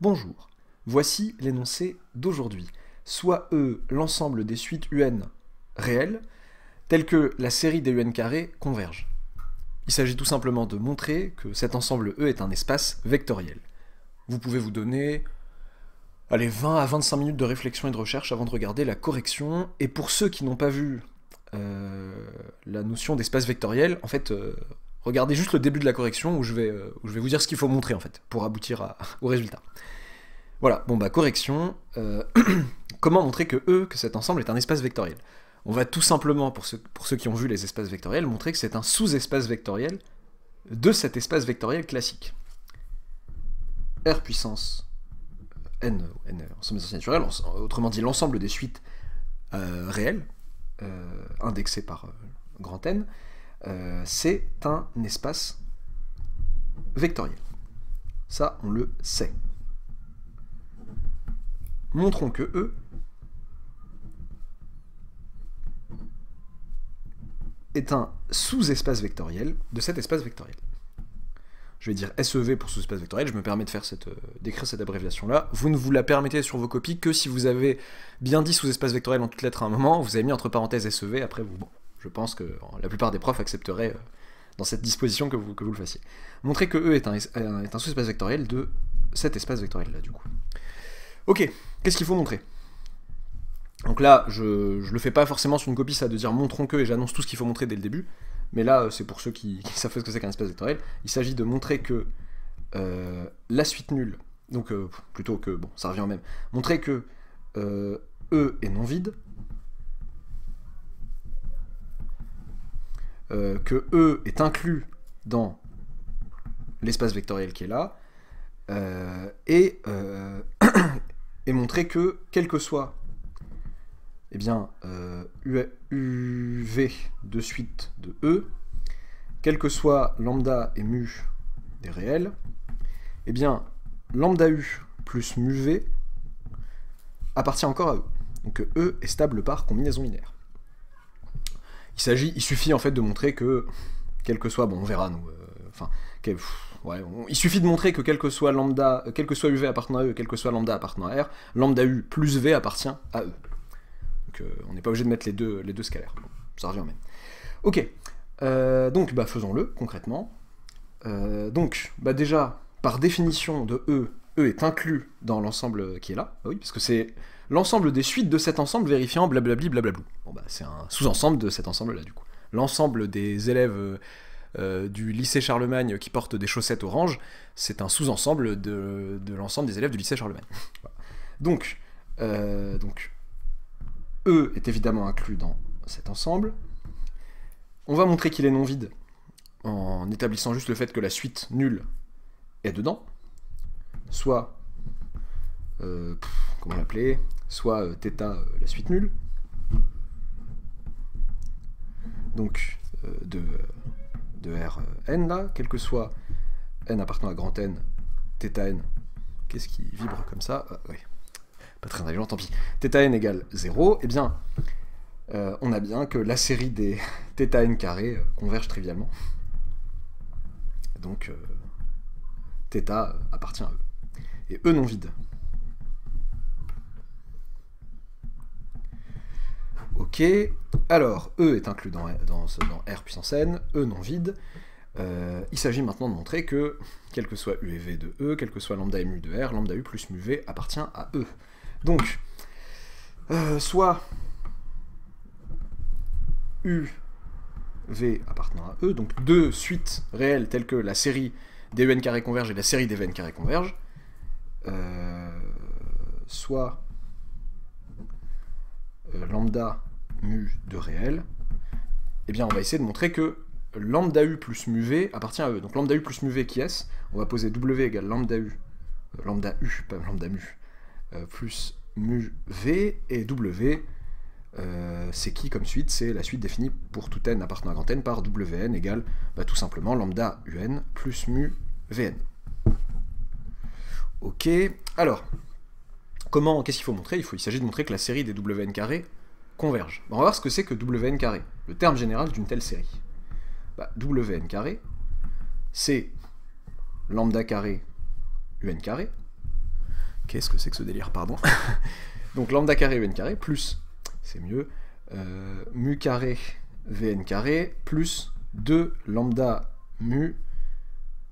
Bonjour, voici l'énoncé d'aujourd'hui. Soit E l'ensemble des suites UN réelles, telles que la série des UN carrés converge. Il s'agit tout simplement de montrer que cet ensemble E est un espace vectoriel. Vous pouvez vous donner 20 à 25 minutes de réflexion et de recherche avant de regarder la correction. Et pour ceux qui n'ont pas vu la notion d'espace vectoriel, en fait, regardez juste le début de la correction où je vais vous dire ce qu'il faut montrer en fait pour aboutir au résultat. Voilà, bon bah correction. Comment montrer que cet ensemble est un espace vectoriel? On va tout simplement, pour ceux qui ont vu les espaces vectoriels, montrer que c'est un sous-espace vectoriel de cet espace vectoriel classique. R puissance n en somme des entiers naturels, autrement dit l'ensemble des suites réelles, indexées par grand N, c'est un espace vectoriel. Ça, on le sait. Montrons que E est un sous-espace vectoriel de cet espace vectoriel. Je vais dire SEV pour sous-espace vectoriel, je me permets de faire d'écrire cette abréviation-là. Vous ne vous la permettez sur vos copies que si vous avez bien dit sous-espace vectoriel en toutes lettres à un moment, vous avez mis entre parenthèses SEV, après vous... Bon, je pense que la plupart des profs accepteraient dans cette disposition que vous le fassiez. Montrez que E est un sous-espace vectoriel de cet espace vectoriel-là, du coup. Ok, qu'est-ce qu'il faut montrer? Donc là, je le fais pas forcément sur une copie, ça de dire montrons que, et j'annonce tout ce qu'il faut montrer dès le début, mais là, c'est pour ceux qui savent ce que c'est qu'un espace vectoriel. Il s'agit de montrer que la suite nulle, donc plutôt que, bon, ça revient au même, montrer que E est non vide, que E est inclus dans l'espace vectoriel qui est là, et montrer que, quel que soit eh bien, UV de suite de E, quel que soit lambda et mu des réels, eh bien, lambda U plus mu V appartient encore à E. Donc E est stable par combinaison linéaire. Il suffit en fait de montrer que, quel que soit, bon on verra nous, il suffit de montrer que quel que soit UV appartenant à E, quel que soit lambda appartenant à R, lambda U plus V appartient à E. Donc on n'est pas obligé de mettre les deux scalaires. Bon, ça revient au même. Ok, donc faisons-le concrètement. Déjà, par définition de E est inclus dans l'ensemble qui est là. Bah oui, parce que c'est l'ensemble des suites de cet ensemble vérifiant blablabli blablablou. Bon c'est un sous-ensemble de cet ensemble-là du coup. L'ensemble des élèves du lycée Charlemagne qui portent des chaussettes oranges, c'est un sous-ensemble de l'ensemble des élèves du lycée Charlemagne. Voilà. Donc, E est évidemment inclus dans cet ensemble. On va montrer qu'il est non vide en établissant juste le fait que la suite nulle est dedans, soit, comment l'appeler, soit θ la suite nulle, donc de Rn là, quel que soit n appartenant à grand N, θn, qu'est-ce qui vibre comme ça? Ouais. Pas très intelligent, tant pis. θn égale 0, eh bien, on a bien que la série des θn carrés converge trivialement. Donc, θ appartient à E. Et E non vide. Ok, alors, E est inclus dans R puissance n, E non vide. Il s'agit maintenant de montrer que, quel que soit U et V de E, quel que soit lambda et mu de R, lambda U plus mu V appartient à E. Donc, soit U, V appartenant à E, donc deux suites réelles telles que la série des UN carrés convergent et la série des VN carrés convergent, soit lambda mu de réel, eh bien on va essayer de montrer que lambda U plus mu V appartient à E. Donc lambda U plus mu V qui est-ce? On va poser W égale lambda U, pas lambda mu, plus mu V, et W, c'est qui comme suite? C'est la suite définie pour tout n appartenant à grand N par Wn égale tout simplement lambda Un plus mu Vn. Ok, alors, qu'est-ce qu'il faut montrer? Il s'agit de montrer que la série des Wn carrés converge. On va voir ce que c'est que Wn carré, le terme général d'une telle série. Wn carré, c'est lambda carré Un carré, Qu'est-ce que c'est que ce délire, pardon. Donc lambda carré un carré plus, c'est mieux, mu carré vn carré plus 2 lambda mu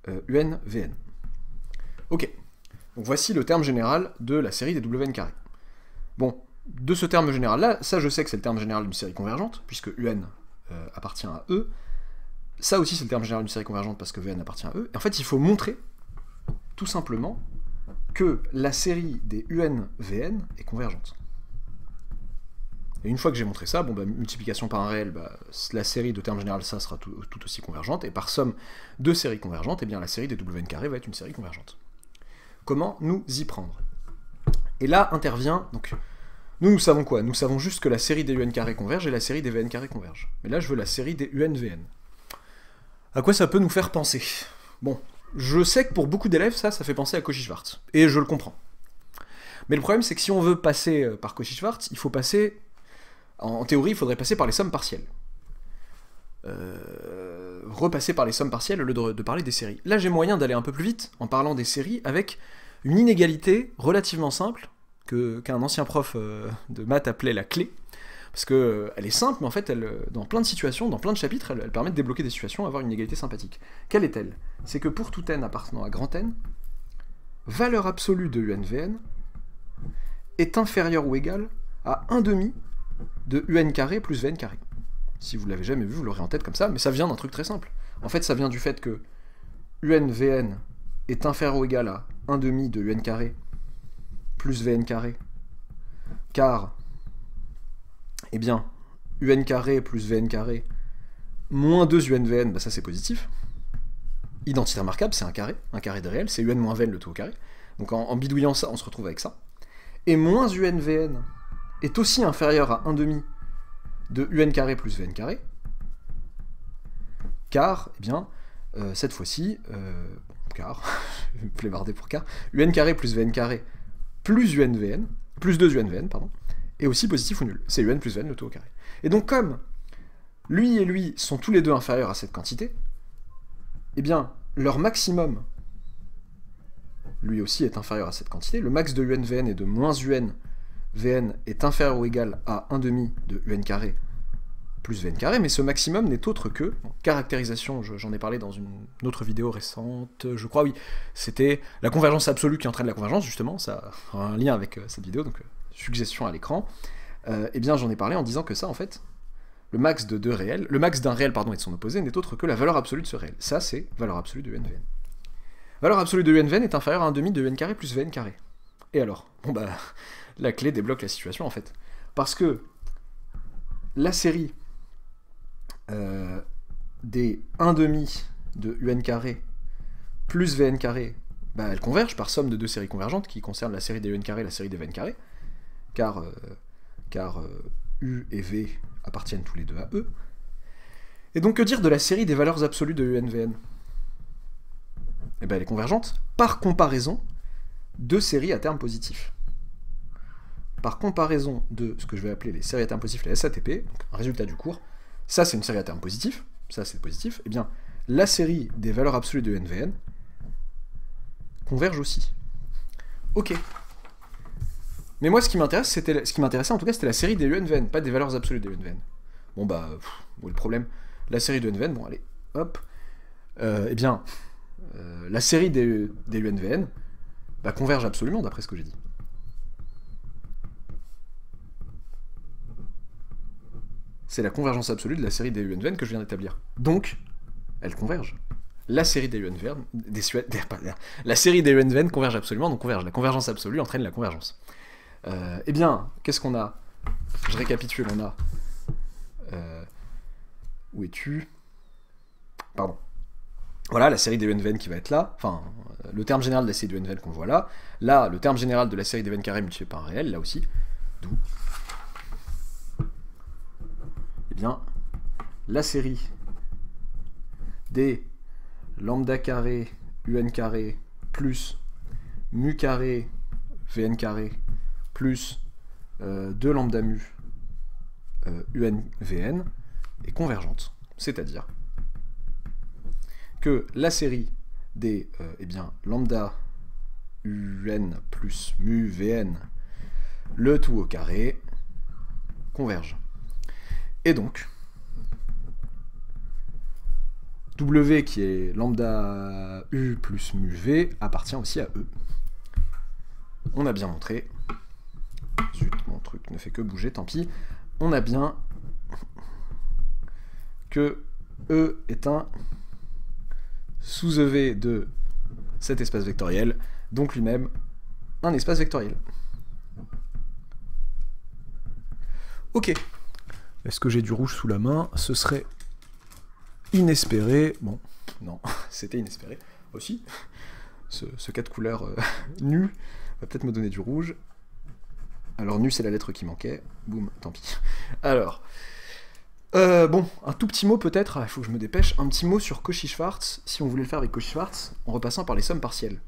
un vn. Ok, donc voici le terme général de la série des wn carrés. Bon, de ce terme général-là, ça je sais que c'est le terme général d'une série convergente, puisque un appartient à E. Ça aussi c'est le terme général d'une série convergente parce que Vn appartient à E. Et en fait, il faut montrer, tout simplement, que la série des un Vn est convergente. Et une fois que j'ai montré ça, bon, bah, multiplication par un réel, bah, la série de termes général, ça sera tout aussi convergente, et par somme de séries convergentes, eh bien la série des wn carrés va être une série convergente. Comment nous y prendre? Et là intervient, donc, nous savons quoi? Nous savons juste que la série des un carrés converge et la série des vn carrés converge. Mais là, je veux la série des un vn. À quoi ça peut nous faire penser? Bon, je sais que pour beaucoup d'élèves, ça fait penser à Cauchy-Schwarz, et je le comprends. Mais le problème, c'est que si on veut passer par Cauchy-Schwarz, il faut passer... En théorie, il faudrait passer par les sommes partielles. Repasser par les sommes partielles au lieu de parler des séries. Là, j'ai moyen d'aller un peu plus vite en parlant des séries avec une inégalité relativement simple qu'un ancien prof de maths appelait la clé. Parce qu'elle est simple, mais en fait, dans plein de situations, dans plein de chapitres, elle permet de débloquer des situations, avoir une inégalité sympathique. Quelle est-elle? C'est que pour tout n appartenant à grand N, valeur absolue de un-vn est inférieure ou égale à 1/2 de un carré plus vn carré. Si vous l'avez jamais vu, vous l'aurez en tête comme ça, mais ça vient d'un truc très simple. En fait, ça vient du fait que un-vn est inférieur ou égal à 1/2 de un carré plus vn carré, car, eh bien, un carré plus vn carré moins 2 un-vn, bah ça c'est positif. Identité remarquable, c'est un carré de réel, c'est un moins vn le tout au carré. Donc en bidouillant ça, on se retrouve avec ça. Et moins un-vn est aussi inférieur à 1/2 de un carré plus vn carré, car, eh bien, cette fois-ci, car, je vais me plévarder pour car, un carré plus vn carré plus un-vn, plus 2 un-vn, pardon, est aussi positif ou nul. C'est un plus vn le tout au carré. Et donc comme lui et lui sont tous les deux inférieurs à cette quantité, eh bien, leur maximum, lui aussi est inférieur à cette quantité, le max de un-vn est de moins un-vn est inférieur ou égal à 1/2 de un carré plus vn carré, mais ce maximum n'est autre que, caractérisation, j'en ai parlé dans une autre vidéo récente, je crois, oui, c'était la convergence absolue qui entraîne la convergence, justement, ça a un lien avec cette vidéo, donc suggestion à l'écran, eh bien j'en ai parlé en disant que ça, en fait, le max de deux réels, le max d'un réel, pardon, et de son opposé, n'est autre que la valeur absolue de ce réel. Ça, c'est valeur absolue de un-vn. Valeur absolue de un-vn est inférieure à 1/2 de n carré plus vn carré. Et alors? Bon bah, la clé débloque la situation, en fait. Parce que la série des 1/2 de un carré plus vn carré, bah, elle converge par somme de deux séries convergentes qui concernent la série des un carré et la série des vn carré, car u et v appartiennent tous les deux à E. Et donc que dire de la série des valeurs absolues de un-vn? Eh ben elle est convergente par comparaison de séries à terme positif. Par comparaison de ce que je vais appeler les séries à terme positif, les SATP, donc un résultat du cours, ça c'est une série à terme positif, ça c'est positif, et bien la série des valeurs absolues de un-vn converge aussi. Ok. Mais moi ce qui m'intéressait en tout cas c'était la série des un-vn, pas des valeurs absolues des un-vn. Bon bah, où est le problème? La série de un-vn, bon allez, hop, eh bien, la série des un-vn bah, converge absolument d'après ce que j'ai dit. C'est la convergence absolue de la série des un-vn que je viens d'établir. Donc, elle converge. La série des un-vn, la série des un-vn converge absolument, donc converge. La convergence absolue entraîne la convergence. Eh bien, qu'est-ce qu'on a? Je récapitule, on a... où es-tu? Pardon. Voilà, la série des un-vn qui va être là, enfin, le terme général de la série des un-vn qu'on voit là, là, le terme général de la série des vn carré multiplié par un réel, là aussi, d'où, eh bien, la série des lambda carré, un carré, plus mu carré, vn carré, plus 2 lambda mu, un vn, est convergente, c'est-à-dire que la série des eh bien, lambda un plus mu vn, le tout au carré, converge. Et donc, W qui est lambda U plus mu V appartient aussi à E. On a bien montré, zut, mon truc ne fait que bouger, tant pis, on a bien que E est un sous-EV de cet espace vectoriel, donc lui-même un espace vectoriel. Ok. Est-ce que j'ai du rouge sous la main? Ce serait inespéré. Bon, non, c'était inespéré aussi. Ce cas de couleur nu va peut-être me donner du rouge. Alors nu, c'est la lettre qui manquait. Boum, tant pis. Alors, bon, un tout petit mot peut-être, il faut que je me dépêche, un petit mot sur Cauchy-Schwarz, si on voulait le faire avec Cauchy-Schwarz, en repassant par les sommes partielles,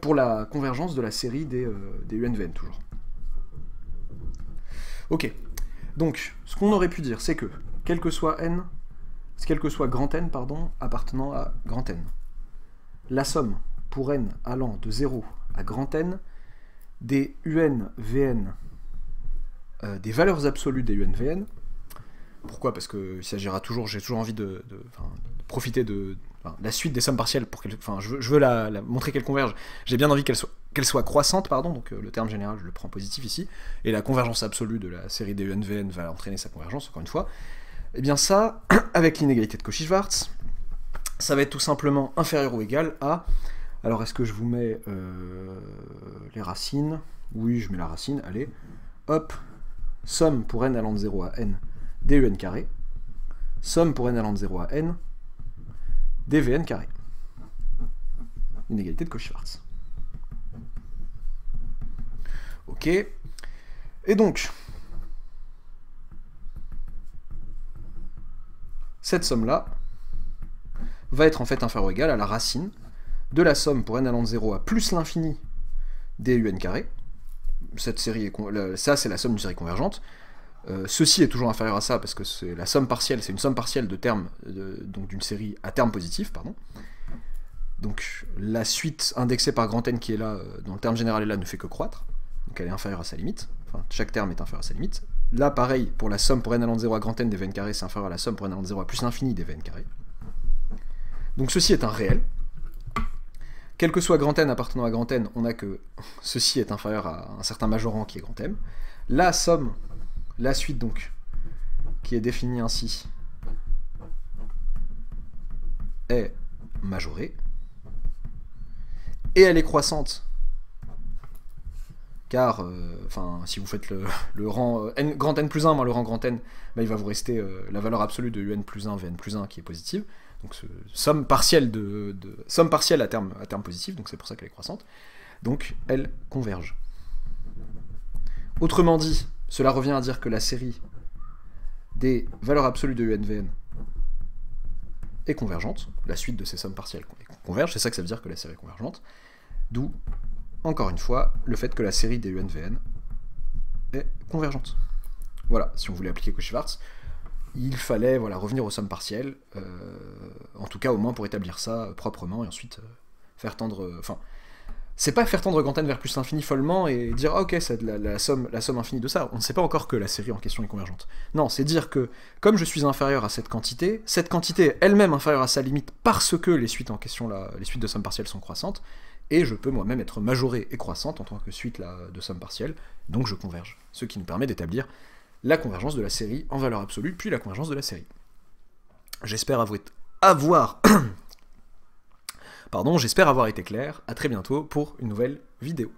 pour la convergence de la série des UNVN, toujours. Ok, donc, ce qu'on aurait pu dire, c'est que, quel que soit grand N, pardon, appartenant à grand N, la somme pour N allant de 0 à grand N, des UNVN, des valeurs absolues des UNVN. Pourquoi? Parce qu'il s'agira toujours, j'ai toujours envie de profiter de la suite des sommes partielles pour qu'elle, je veux montrer qu'elle converge. J'ai bien envie qu'elle soit croissante, pardon, donc le terme général je le prends positif ici, et la convergence absolue de la série des UNVN va entraîner sa convergence, encore une fois. Et bien ça, avec l'inégalité de Cauchy-Schwarz, ça va être tout simplement inférieur ou égal à... Alors est-ce que je vous mets les racines? Oui, je mets la racine, allez. Hop, somme pour n allant de 0 à n dun carré, somme pour n allant de 0 à n dvn carré. Inégalité de Cauchy-Schwarz. Ok. Et donc, cette somme-là va être en fait inférieure ou égale à la racine de la somme pour n allant de 0 à plus l'infini dun carré. Cette série ça, c'est la somme d'une série convergente. Ceci est toujours inférieur à ça parce que c'est la somme partielle, c'est une somme partielle de termes, donc d'une série à terme positif, pardon. Donc la suite indexée par grand N qui est là, dont le terme général est là, ne fait que croître, donc elle est inférieure à sa limite, enfin chaque terme est inférieur à sa limite. Là pareil, pour la somme pour n allant de 0 à grand N des Vn carré, c'est inférieur à la somme pour n allant de 0 à plus l'infini des Vn carré. Donc ceci est un réel. Quel que soit grand N appartenant à grand N, on a que ceci est inférieur à un certain majorant qui est grand M. La somme, la suite donc, qui est définie ainsi, est majorée. Et elle est croissante, car, si vous faites le rang grand N plus 1 moins le rang grand N, bah, il va vous rester la valeur absolue de UN plus 1, Vn plus 1 qui est positive. Donc somme partielle somme partielle à terme positif, donc c'est pour ça qu'elle est croissante. Donc elle converge. Autrement dit, cela revient à dire que la série des valeurs absolues de UNVN est convergente. La suite de ces sommes partielles converge, c'est ça que ça veut dire que la série est convergente. D'où, encore une fois, le fait que la série des UNVN est convergente. Voilà, si on voulait appliquer Cauchy-Schwarz, il fallait revenir aux sommes partielles, en tout cas au moins pour établir ça proprement, et ensuite faire tendre... c'est pas faire tendre grand N vers plus l'infini follement et dire ah, ok, c'est la somme infinie de ça. On ne sait pas encore que la série en question est convergente. Non, c'est dire que comme je suis inférieur à cette quantité est elle-même inférieure à sa limite parce que les suites en question, les suites de sommes partielles sont croissantes, et je peux moi-même être majorée et croissante en tant que suite de sommes partielles, donc je converge. Ce qui nous permet d'établir la convergence de la série en valeur absolue, puis la convergence de la série. J'espère avoir été clair. À très bientôt pour une nouvelle vidéo.